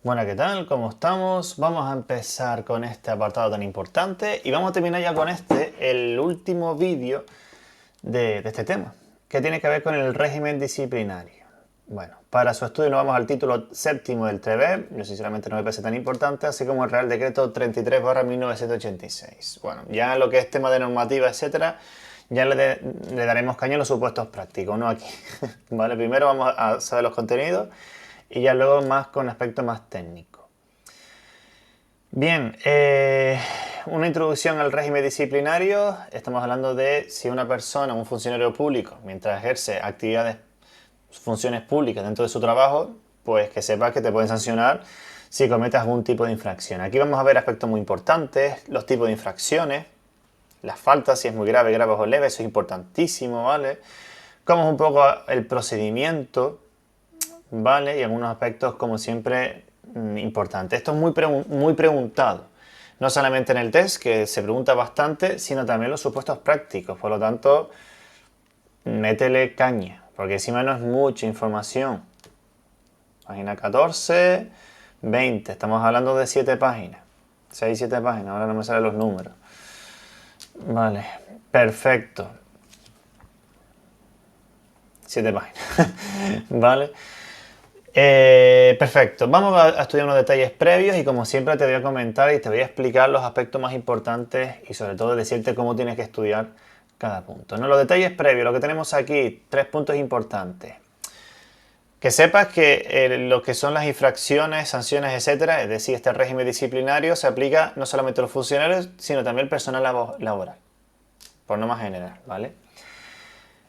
Bueno, ¿qué tal? ¿Cómo estamos? Vamos a empezar con este apartado tan importante y vamos a terminar ya con el último vídeo de este tema, que tiene que ver con el régimen disciplinario. Bueno, para su estudio nos vamos al título séptimo del TVE, yo sinceramente no me parece tan importante, así como el Real Decreto 33/1986. Bueno, ya lo que es tema de normativa, etcétera, ya le daremos caña a los supuestos prácticos, no aquí. Vale, primero vamos a saber los contenidos y ya luego más con aspecto más técnico. Bien, una introducción al régimen disciplinario. Estamos hablando de si una persona, un funcionario público, mientras ejerce actividades, funciones públicas dentro de su trabajo, pues que sepas que te pueden sancionar si cometes algún tipo de infracción. Aquí vamos a ver aspectos muy importantes, los tipos de infracciones, las faltas, si es muy grave, grave o leve, eso es importantísimo, ¿vale? Cómo es un poco el procedimiento, ¿vale? Y algunos aspectos, como siempre, importantes. Esto es muy preguntado. No solamente en el test, que se pregunta bastante, sino también los supuestos prácticos. Por lo tanto, métele caña, porque encima no es mucha información. Página 14, 20. Estamos hablando de 7 páginas. 6, 7 páginas. Ahora no me salen los números. Vale, perfecto. 7 páginas. Vale. Perfecto, vamos a estudiar unos detalles previos y como siempre te voy a comentar y te voy a explicar los aspectos más importantes y sobre todo decirte cómo tienes que estudiar cada punto. ¿No? Los detalles previos, lo que tenemos aquí, 3 puntos importantes. Que sepas que lo que son las infracciones, sanciones, etcétera, es decir, este régimen disciplinario se aplica no solamente a los funcionarios, sino también al personal laboral, por norma general, ¿vale?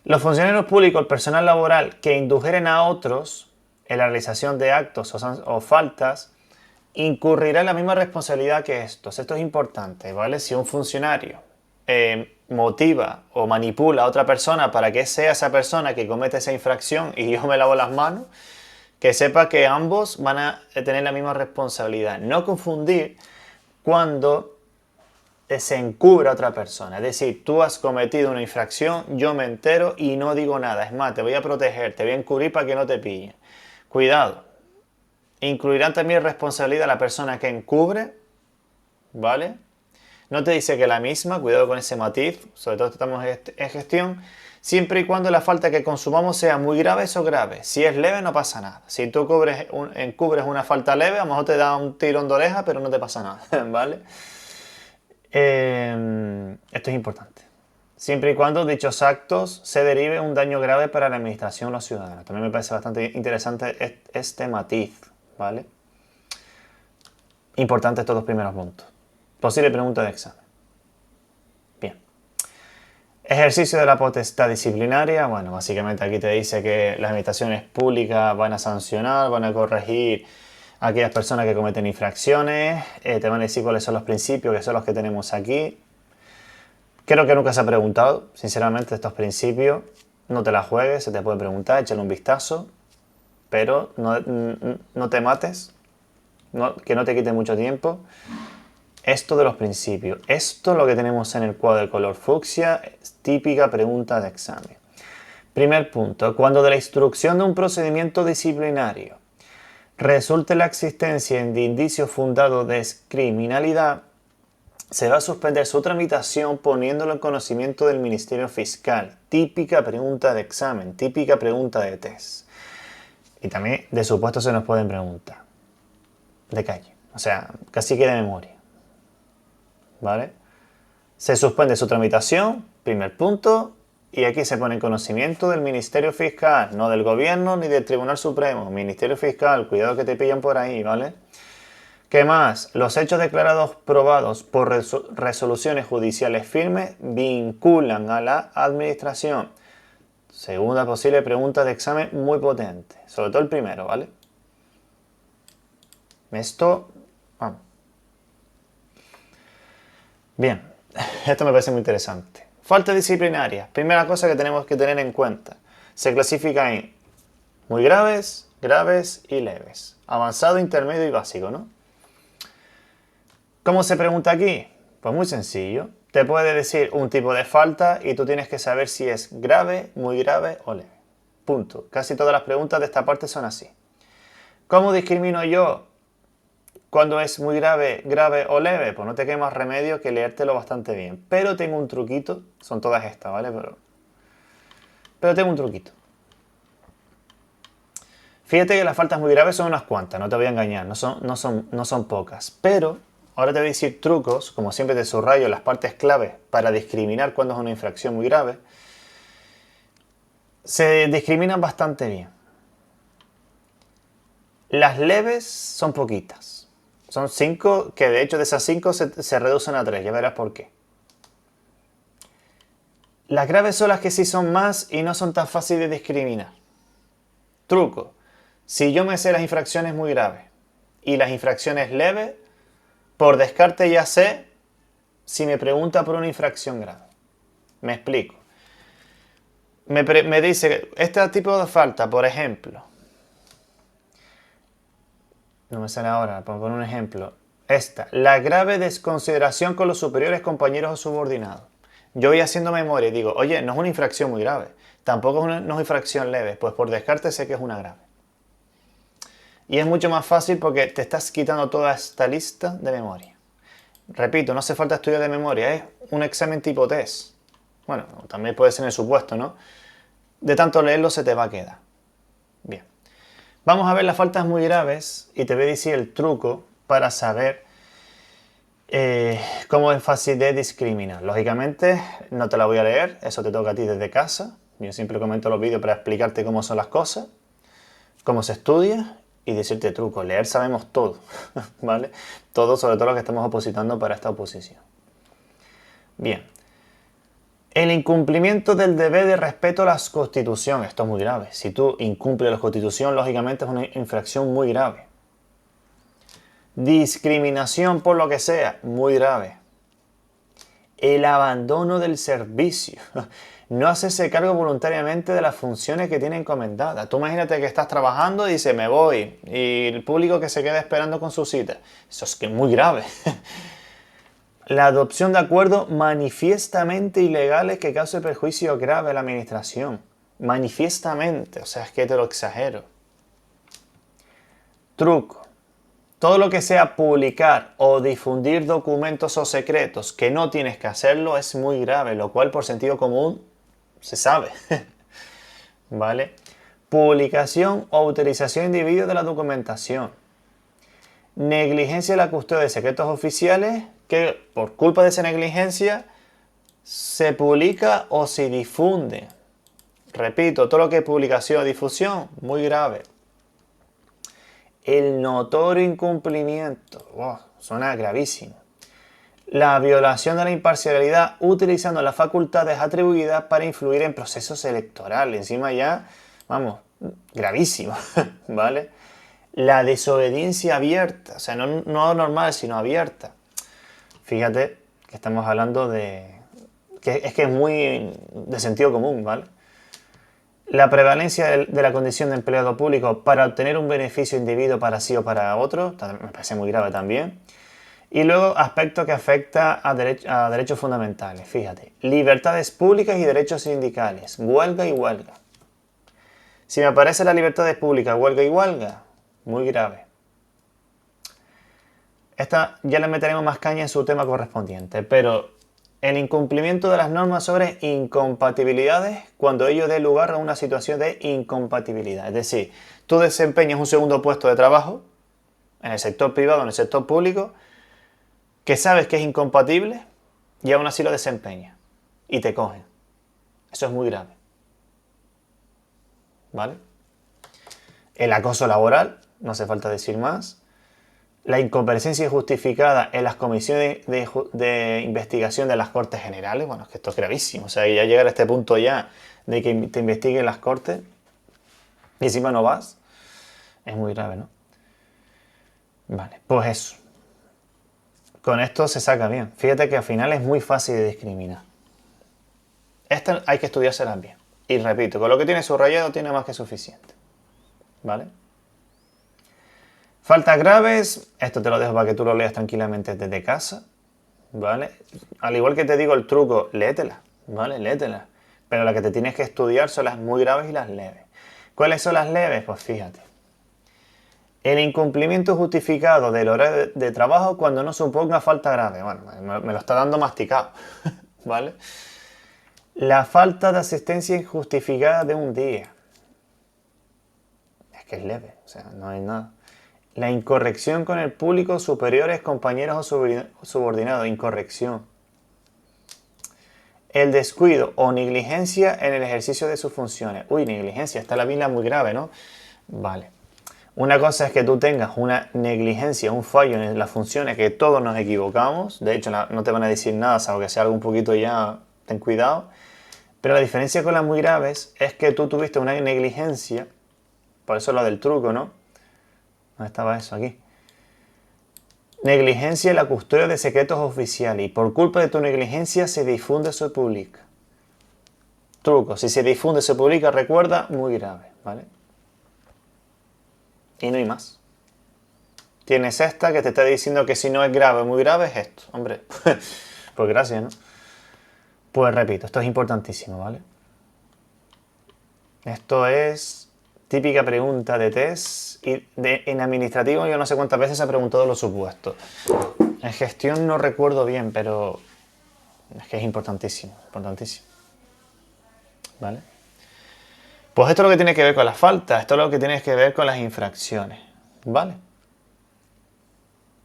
Los funcionarios públicos, el personal laboral que indujeren a otros en la realización de actos o faltas, incurrirá en la misma responsabilidad que estos. Esto es importante, ¿vale? Si un funcionario motiva o manipula a otra persona para que sea esa persona que comete esa infracción y yo me lavo las manos, que sepa que ambos van a tener la misma responsabilidad. No confundir cuando se encubra a otra persona. Es decir, tú has cometido una infracción, yo me entero y no digo nada. Es más, te voy a proteger, te voy a encubrir para que no te pillen. Cuidado. Incluirán también responsabilidad a la persona que encubre, ¿vale? No te dice que la misma, cuidado con ese matiz, sobre todo estamos en gestión, siempre y cuando la falta que consumamos sea muy grave o grave. Si es leve no pasa nada. Si tú encubres una falta leve, a lo mejor te da un tirón de oreja, pero no te pasa nada, ¿vale? Esto es importante. Siempre y cuando dichos actos se derive un daño grave para la administración o los ciudadanos. También me parece bastante interesante este matiz, ¿vale? Importante estos dos primeros puntos. Posible pregunta de examen. Bien. Ejercicio de la potestad disciplinaria. Bueno, básicamente aquí te dice que las administraciones públicas van a sancionar, van a corregir a aquellas personas que cometen infracciones. Te van a decir cuáles son los principios, que son los que tenemos aquí. Creo que nunca se ha preguntado, sinceramente, estos principios. No te la juegues, se te puede preguntar, échale un vistazo. Pero no te mates, que no te quite mucho tiempo. Esto de los principios. Esto lo que tenemos en el cuadro de color fucsia es típica pregunta de examen. Primer punto. Cuando de la instrucción de un procedimiento disciplinario resulte la existencia de indicios fundados de criminalidad, se va a suspender su tramitación poniéndolo en conocimiento del Ministerio Fiscal. Típica pregunta de examen, típica pregunta de test. Y también de supuesto se nos pueden preguntar. De calle. O sea, casi que de memoria. ¿Vale? Se suspende su tramitación, primer punto, y aquí se pone en conocimiento del Ministerio Fiscal, no del Gobierno ni del Tribunal Supremo. Ministerio Fiscal, cuidado que te pillan por ahí, ¿vale? ¿Qué más? Los hechos declarados probados por resoluciones judiciales firmes vinculan a la administración. Segunda posible pregunta de examen muy potente, sobre todo el primero, ¿vale? Esto, vamos. Bien, esto me parece muy interesante. Falta disciplinaria. Primera cosa que tenemos que tener en cuenta. Se clasifica en muy graves, graves y leves. Avanzado, intermedio y básico, ¿no? ¿Cómo se pregunta aquí? Pues muy sencillo. Te puede decir un tipo de falta y tú tienes que saber si es grave, muy grave o leve. Punto. Casi todas las preguntas de esta parte son así. ¿Cómo discrimino yo cuando es muy grave, grave o leve, pues no te queda más remedio que leértelo bastante bien. Pero tengo un truquito, son todas estas, ¿vale? Pero tengo un truquito. Fíjate que las faltas muy graves son unas cuantas, no te voy a engañar, no son pocas. Pero ahora te voy a decir trucos, como siempre te subrayo las partes claves para discriminar cuando es una infracción muy grave. Se discriminan bastante bien. Las leves son poquitas. Son 5, que de hecho de esas 5 se reducen a 3, ya verás por qué. Las graves son las que sí son más y no son tan fáciles de discriminar. Truco. Si yo me sé las infracciones muy graves y las infracciones leves, por descarte ya sé si me pregunta por una infracción grave. Me explico. Me dice, este tipo de falta, por ejemplo, no me sale ahora, por poner un ejemplo, la grave desconsideración con los superiores, compañeros o subordinados. Yo voy haciendo memoria y digo, oye, no es una infracción muy grave, tampoco no es una infracción leve, pues por descarte sé que es una grave. Y es mucho más fácil porque te estás quitando toda esta lista de memoria. Repito, no hace falta estudiar de memoria, es un examen tipo test. Bueno, también puede ser en el supuesto, ¿no? De tanto leerlo se te va a quedar. Bien. Vamos a ver las faltas muy graves y te voy a decir el truco para saber cómo es fácil de discriminar. Lógicamente no te la voy a leer, eso te toca a ti desde casa. Yo siempre comento los vídeos para explicarte cómo son las cosas, cómo se estudia y decirte trucos. Leer sabemos todo, ¿vale? Todo, sobre todo lo que estamos opositando para esta oposición. Bien. El incumplimiento del deber de respeto a la Constitución. Esto es muy grave. Si tú incumples la Constitución, lógicamente es una infracción muy grave. Discriminación por lo que sea, muy grave. El abandono del servicio. No hacerse cargo voluntariamente de las funciones que tiene encomendadas. Tú imagínate que estás trabajando y dices, me voy. Y el público que se queda esperando con su cita. Eso es que es muy grave. La adopción de acuerdos manifiestamente ilegales que cause perjuicio grave a la administración. Manifiestamente, o sea, es que te lo exagero. Truco. Todo lo que sea publicar o difundir documentos o secretos que no tienes que hacerlo es muy grave, lo cual por sentido común se sabe. ¿Vale? Publicación o utilización indebida de la documentación. Negligencia de la custodia de secretos oficiales que por culpa de esa negligencia se publica o se difunde. Repito, todo lo que es publicación o difusión, muy grave. El notorio incumplimiento, suena gravísimo. La violación de la imparcialidad utilizando las facultades atribuidas para influir en procesos electorales. Encima ya, vamos, gravísimo, ¿vale? La desobediencia abierta, o sea, no normal, sino abierta. Fíjate que estamos hablando de... que es muy de sentido común, ¿vale? La prevalencia de la condición de empleado público para obtener un beneficio indebido para sí o para otro, me parece muy grave también. Y luego aspecto que afecta a derechos fundamentales, fíjate. Libertades públicas y derechos sindicales, huelga y huelga. Si me aparece la libertades públicas, huelga y huelga, muy grave. Esta ya le meteremos más caña en su tema correspondiente, pero el incumplimiento de las normas sobre incompatibilidades cuando ello dé lugar a una situación de incompatibilidad. Es decir, tú desempeñas un segundo puesto de trabajo en el sector privado o en el sector público que sabes que es incompatible y aún así lo desempeñas y te cogen. Eso es muy grave. ¿Vale? El acoso laboral, no hace falta decir más. La incomparecencia injustificada en las comisiones de investigación de las Cortes Generales. Bueno, es que esto es gravísimo. O sea, ya llegar a este punto ya de que te investiguen las Cortes y encima no vas, es muy grave, ¿no? Vale, pues eso. Con esto se saca bien. Fíjate que al final es muy fácil de discriminar. Esta hay que estudiársela bien. Y repito, con lo que tiene subrayado tiene más que suficiente. ¿Vale? Faltas graves, esto te lo dejo para que tú lo leas tranquilamente desde casa, ¿vale? Al igual que te digo el truco, léetela, ¿vale? Léetela. Pero las que te tienes que estudiar son las muy graves y las leves. ¿Cuáles son las leves? Pues fíjate. El incumplimiento justificado del horario de trabajo cuando no suponga falta grave. Bueno, me lo está dando masticado, ¿vale? La falta de asistencia injustificada de un día. Es que es leve, o sea, no hay nada. La incorrección con el público, superiores, compañeros o subordinados. Incorrección. El descuido o negligencia en el ejercicio de sus funciones. Uy, negligencia, está la vila muy grave, ¿no? Vale. Una cosa es que tú tengas una negligencia, un fallo en las funciones, que todos nos equivocamos. De hecho, no te van a decir nada, salvo que sea algo un poquito ya, ten cuidado. Pero la diferencia con las muy graves es que tú tuviste una negligencia, por eso lo del truco, ¿no? ¿Dónde estaba eso? Aquí. Negligencia en la custodia de secretos oficiales y por culpa de tu negligencia se difunde o se publica. Truco, si se difunde o se publica, recuerda, muy grave, ¿vale? Y no hay más. Tienes esta que te está diciendo que si no es grave o muy grave es esto. Hombre, pues gracias, ¿no? Pues repito, esto es importantísimo, ¿vale? Esto es típica pregunta de test y en administrativo yo no sé cuántas veces se ha preguntado los supuestos. En gestión no recuerdo bien, pero es que es importantísimo, importantísimo. ¿Vale? Pues esto es lo que tiene que ver con las faltas, esto es lo que tiene que ver con las infracciones, ¿vale?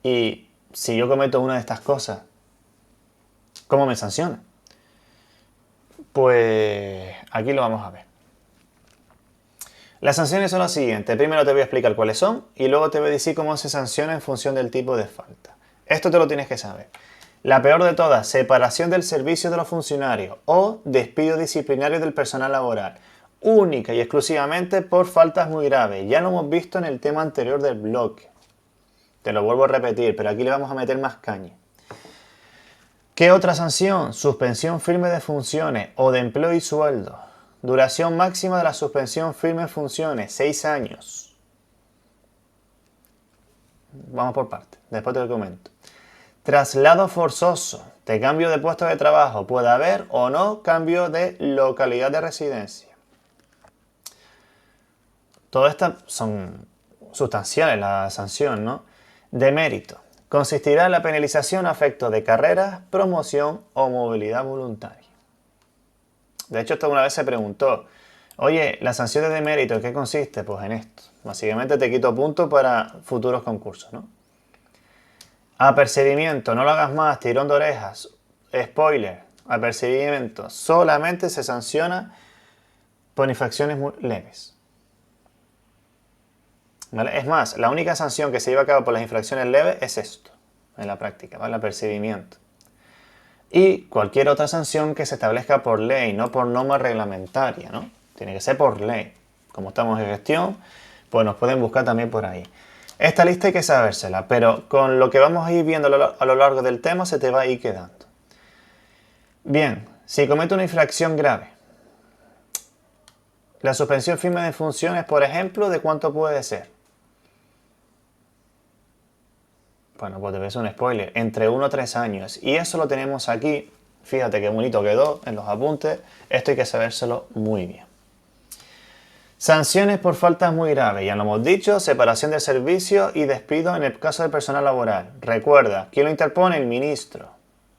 Y si yo cometo una de estas cosas, ¿cómo me sanciona? Pues aquí lo vamos a ver. Las sanciones son las siguientes. Primero te voy a explicar cuáles son y luego te voy a decir cómo se sanciona en función del tipo de falta. Esto te lo tienes que saber. La peor de todas, separación del servicio de los funcionarios o despido disciplinario del personal laboral. Única y exclusivamente por faltas muy graves. Ya lo hemos visto en el tema anterior del bloque. Te lo vuelvo a repetir, pero aquí le vamos a meter más caña. ¿Qué otra sanción? Suspensión firme de funciones o de empleo y sueldo. Duración máxima de la suspensión firme de funciones, 6 años. Vamos por partes, después te lo comento. Traslado forzoso, de cambio de puesto de trabajo. Puede haber o no cambio de localidad de residencia. Todas estas son sustanciales, la sanción, ¿no? Demérito. Consistirá en la penalización a efectos de carreras, promoción o movilidad voluntaria. De hecho, esto una vez se preguntó, oye, la sanción de demérito, ¿en qué consiste? Pues en esto. Básicamente te quito puntos para futuros concursos, ¿no? Apercibimiento, no lo hagas más, tirón de orejas. Spoiler, apercibimiento solamente se sanciona por infracciones muy leves. ¿Vale? Es más, la única sanción que se lleva a cabo por las infracciones leves es esto, en la práctica, ¿vale? Apercibimiento. Y cualquier otra sanción que se establezca por ley, no por norma reglamentaria, ¿no? Tiene que ser por ley. Como estamos en gestión, pues nos pueden buscar también por ahí. Esta lista hay que sabérsela, pero con lo que vamos a ir viendo a lo largo del tema se te va a ir quedando. Bien, si comete una infracción grave, la suspensión firme de funciones, por ejemplo, ¿de cuánto puede ser? Bueno, pues te ves un spoiler, entre 1 a 3 años. Y eso lo tenemos aquí, fíjate qué bonito quedó en los apuntes, esto hay que sabérselo muy bien. Sanciones por faltas muy graves, ya lo hemos dicho, separación del servicio y despido en el caso del personal laboral. Recuerda, ¿quién lo interpone? El ministro.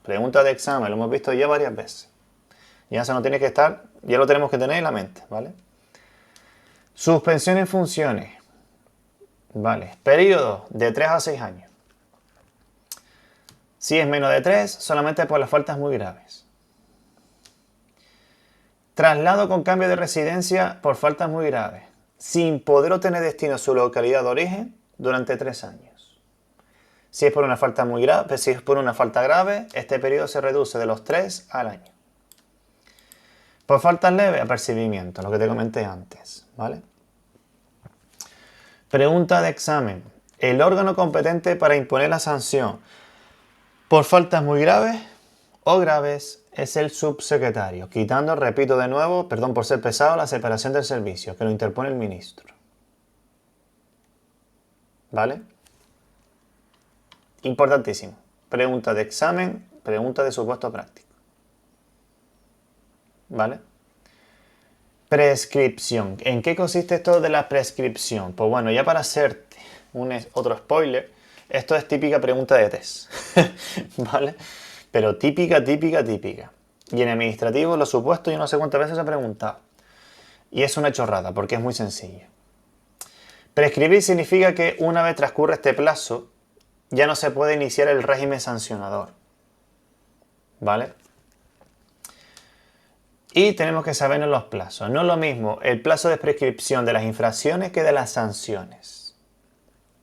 Pregunta de examen, lo hemos visto ya varias veces. Ya eso no tiene que estar, ya lo tenemos que tener en la mente, ¿vale? Suspensión en funciones. Vale, periodo de 3 a 6 años. Si es menos de 3, solamente por las faltas muy graves. Traslado con cambio de residencia por faltas muy graves, sin poder obtener destino a su localidad de origen durante 3 años. Si es por una falta muy grave, si es por una falta grave, este periodo se reduce de los 3 al año. Por faltas leves, apercibimiento, lo que te comenté antes, ¿vale? Pregunta de examen. El órgano competente para imponer la sanción por faltas muy graves o graves es el subsecretario, quitando, repito de nuevo, perdón por ser pesado, la separación del servicio, que lo interpone el ministro. ¿Vale? Importantísimo. Pregunta de examen, pregunta de supuesto práctico. ¿Vale? Prescripción. ¿En qué consiste esto de la prescripción? Pues bueno, ya para serte otro spoiler. Esto es típica pregunta de test, ¿vale? Pero típica. Y en administrativo, los supuestos, yo no sé cuántas veces se ha preguntado. Y es una chorrada, porque es muy sencillo. Prescribir significa que una vez transcurre este plazo, ya no se puede iniciar el régimen sancionador, ¿vale? Y tenemos que sabernos los plazos. No es lo mismo el plazo de prescripción de las infracciones que de las sanciones.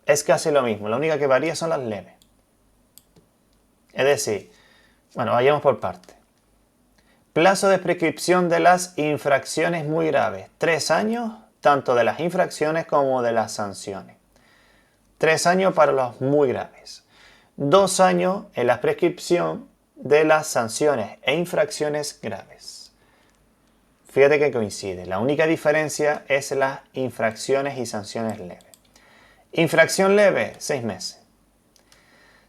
Es casi lo mismo, la única que varía son las leves. Es decir, bueno, vayamos por partes. Plazo de prescripción de las infracciones muy graves. 3 años, tanto de las infracciones como de las sanciones. 3 años para los muy graves. 2 años en la prescripción de las sanciones e infracciones graves. Fíjate que coincide. La única diferencia es las infracciones y sanciones leves. Infracción leve, 6 meses.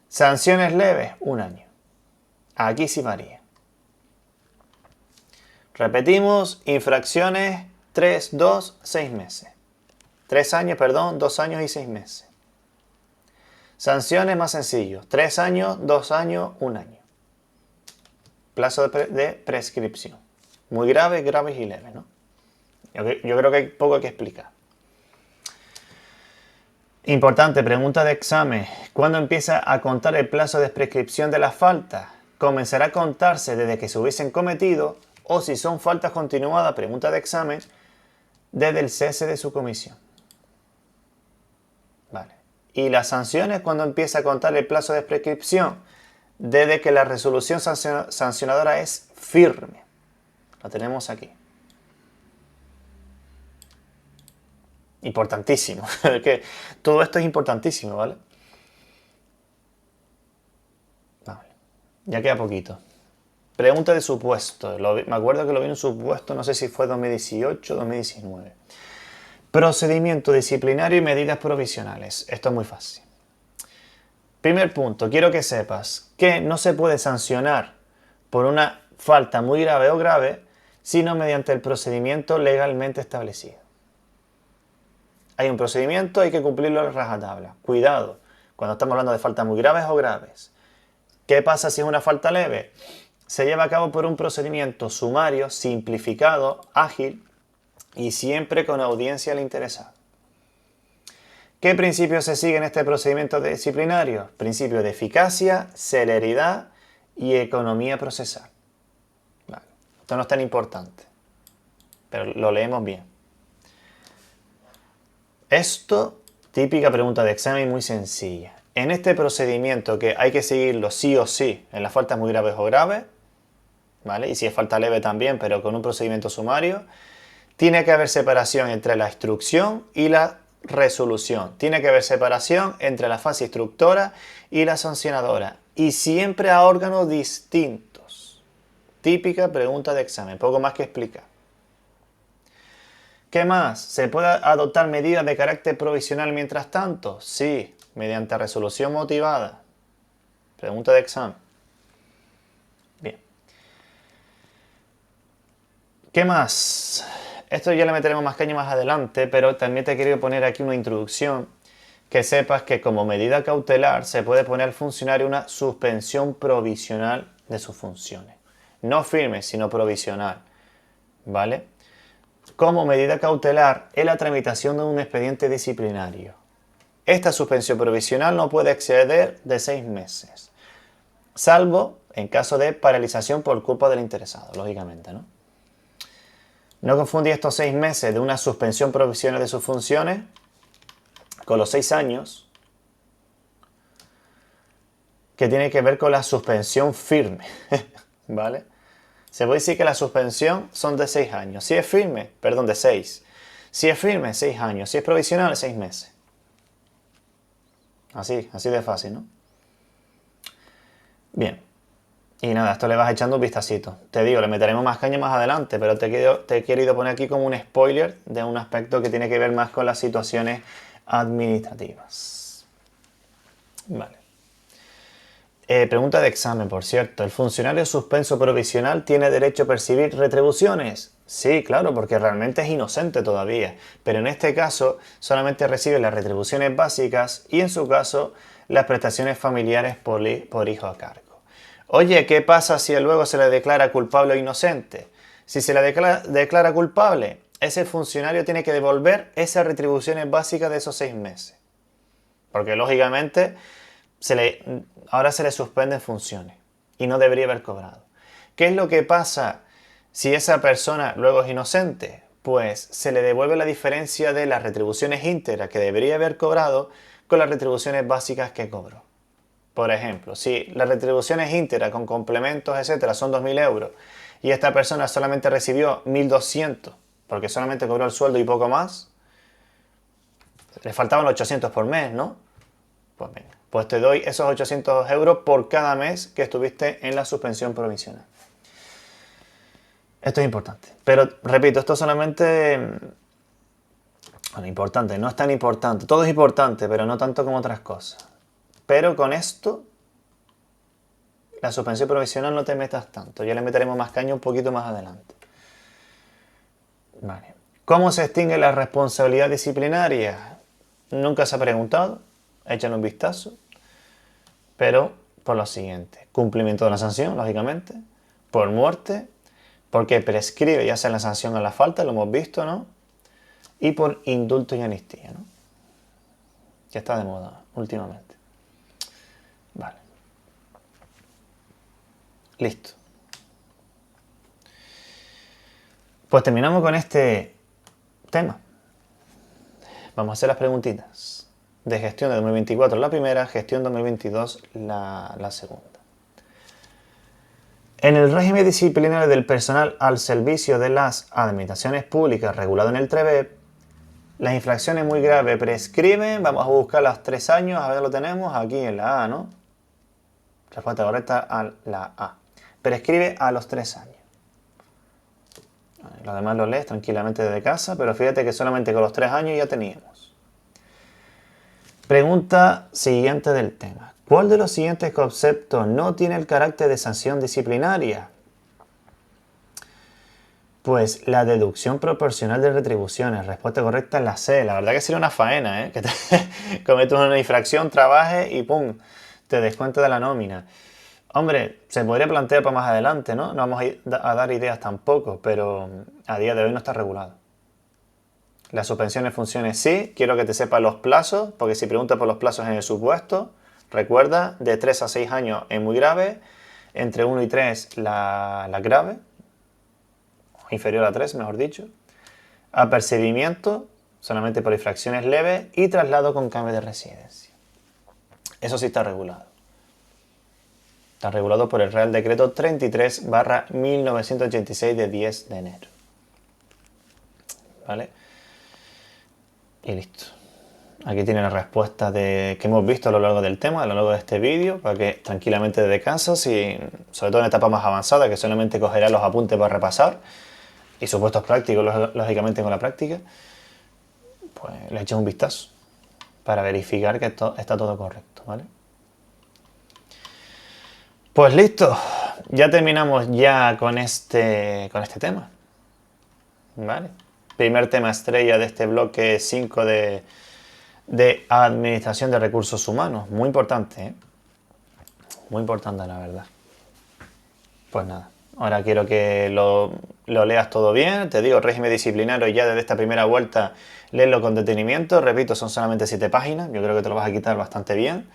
Sanciones leves, 1 año. Aquí sí varía. Repetimos, infracciones 3, 2, 6 meses. 3 años, perdón, 2 años y 6 meses. Sanciones más sencillo, 3 años, 2 años, 1 año. Plazo de prescripción. Muy graves, graves y leves, ¿no? Yo creo que hay poco que explicar. Importante, pregunta de examen. ¿Cuándo empieza a contar el plazo de prescripción de las faltas? ¿Comenzará a contarse desde que se hubiesen cometido o si son faltas continuadas, pregunta de examen, desde el cese de su comisión? Vale. ¿Y las sanciones cuándo empieza a contar el plazo de prescripción? Desde que la resolución sancionadora es firme. Lo tenemos aquí. Importantísimo. Que todo esto es importantísimo, ¿vale? Vale. Ya queda poquito. Pregunta de supuesto. Me acuerdo que lo vi en un supuesto, no sé si fue 2018 o 2019. Procedimiento disciplinario y medidas provisionales. Esto es muy fácil. Primer punto, quiero que sepas que no se puede sancionar por una falta muy grave o grave, sino mediante el procedimiento legalmente establecido. Hay un procedimiento, hay que cumplirlo a rajatabla. Cuidado, cuando estamos hablando de faltas muy graves o graves. ¿Qué pasa si es una falta leve? Se lleva a cabo por un procedimiento sumario, simplificado, ágil y siempre con audiencia al interesado. ¿Qué principios se siguen en este procedimiento disciplinario? Principios de eficacia, celeridad y economía procesal. Vale. Esto no es tan importante, pero lo leemos bien. Esto, típica pregunta de examen muy sencilla. En este procedimiento que hay que seguirlo sí o sí en las faltas muy graves o graves, ¿vale? Y si es falta leve también, pero con un procedimiento sumario, tiene que haber separación entre la instrucción y la resolución. Tiene que haber separación entre la fase instructora y la sancionadora. Y siempre a órganos distintos. Típica pregunta de examen, poco más que explicar. ¿Qué más? ¿Se puede adoptar medidas de carácter provisional mientras tanto? Sí, mediante resolución motivada. Pregunta de examen. Bien. ¿Qué más? Esto ya le meteremos más caña más adelante, pero también te he querido poner aquí una introducción que sepas que como medida cautelar se puede poner al funcionario una suspensión provisional de sus funciones. No firme, sino provisional. ¿Vale? Como medida cautelar es la tramitación de un expediente disciplinario. Esta suspensión provisional no puede exceder de 6 meses, salvo en caso de paralización por culpa del interesado, lógicamente, ¿no? No confundir estos 6 meses de una suspensión provisional de sus funciones con los 6 años que tiene que ver con la suspensión firme, ¿vale? Se puede decir que la suspensión son de 6 años. Si es firme, perdón, de 6. Si es firme, 6 años. Si es provisional, 6 meses. Así de fácil, ¿no? Bien. Y nada, esto le vas echando un vistacito. Te digo, le meteremos más caña más adelante, pero te he querido poner aquí como un spoiler de un aspecto que tiene que ver más con las situaciones administrativas. Vale. Pregunta de examen, por cierto. ¿El funcionario suspenso provisional tiene derecho a percibir retribuciones? Sí, claro, porque realmente es inocente todavía. Pero en este caso solamente recibe las retribuciones básicas y en su caso las prestaciones familiares por hijo a cargo. Oye, ¿qué pasa si luego se le declara culpable o inocente? Si se le declara culpable, ese funcionario tiene que devolver esas retribuciones básicas de esos 6 meses. Porque lógicamente ahora se le suspenden funciones y no debería haber cobrado. ¿Qué es lo que pasa si esa persona luego es inocente? Pues se le devuelve la diferencia de las retribuciones íntegras que debería haber cobrado con las retribuciones básicas que cobró. Por ejemplo, si las retribuciones íntegras con complementos, etcétera, son 2.000 euros y esta persona solamente recibió 1.200 porque solamente cobró el sueldo y poco más, le faltaban 800 por mes, ¿no? Pues venga, pues te doy esos 800 euros por cada mes que estuviste en la suspensión provisional. Esto es importante. Pero, repito, esto solamente... Bueno, importante, no es tan importante. Todo es importante, pero no tanto como otras cosas. Pero con esto, la suspensión provisional no te metas tanto. Ya le meteremos más caña un poquito más adelante. Vale. ¿Cómo se extingue la responsabilidad disciplinaria? Nunca se ha preguntado. Échale un vistazo. Pero por lo siguiente. Cumplimiento de la sanción, lógicamente. Por muerte. Porque prescribe ya sea la sanción a la falta, lo hemos visto, ¿no? Y por indulto y amnistía, ¿no? Que está de moda últimamente. Vale. Listo. Pues terminamos con este tema. Vamos a hacer las preguntitas. De gestión de 2024 la primera, gestión 2022 la segunda. En el régimen disciplinario del personal al servicio de las administraciones públicas regulado en el TREBEP, las infracciones muy graves prescriben. Vamos a buscar los 3 años, a ver, lo tenemos aquí en la A, ¿no? Respuesta correcta a la A. Prescribe a los 3 años. Lo demás lo lees tranquilamente desde casa, pero fíjate que solamente con los 3 años ya teníamos. Pregunta siguiente del tema. ¿Cuál de los siguientes conceptos no tiene el carácter de sanción disciplinaria? Pues la deducción proporcional de retribuciones. Respuesta correcta es la C. La verdad que sería una faena, ¿eh? Que te cometes una infracción, trabajes y ¡pum! Te descuenta de la nómina. Hombre, se podría plantear para más adelante, ¿no? No vamos a dar ideas tampoco, pero a día de hoy no está regulado. La suspensión de funciones sí. Quiero que te sepas los plazos, porque si preguntas por los plazos en el supuesto, recuerda, de 3 a 6 años es muy grave, entre 1 y 3 la grave, inferior a 3, mejor dicho. Apercibimiento, solamente por infracciones leves, y traslado con cambio de residencia. Eso sí está regulado. Está regulado por el Real Decreto 33/1986 de 10 de enero. ¿Vale? Y listo. Aquí tiene la respuesta que hemos visto a lo largo del tema, a lo largo de este vídeo, para que tranquilamente desde casa, sobre todo en etapas más avanzadas, que solamente cogerá los apuntes para repasar, y supuestos prácticos, lógicamente con la práctica, pues le eches un vistazo para verificar que está todo correcto, ¿vale? Pues listo, ya terminamos ya con este tema, ¿vale? Primer tema estrella de este bloque 5 de administración de recursos humanos. Muy importante, ¿eh? Muy importante, la verdad. Pues nada, ahora quiero que lo leas todo bien. Te digo, régimen disciplinario ya desde esta primera vuelta, léelo con detenimiento. Repito, son solamente 7 páginas. Yo creo que te lo vas a quitar bastante bien.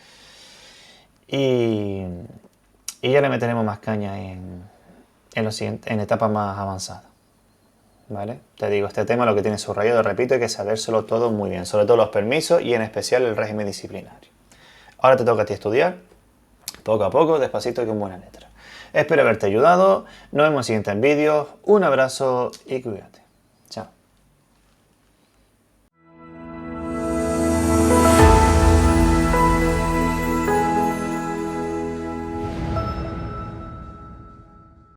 Y ya le meteremos más caña en etapas más avanzadas. ¿Vale? Te digo, este tema lo que tiene subrayado, repito, hay que sabérselo todo muy bien, sobre todo los permisos y en especial el régimen disciplinario. Ahora te toca a ti estudiar, poco a poco, despacito y con buena letra. Espero haberte ayudado, nos vemos en siguientes vídeos, un abrazo y cuídate. Chao.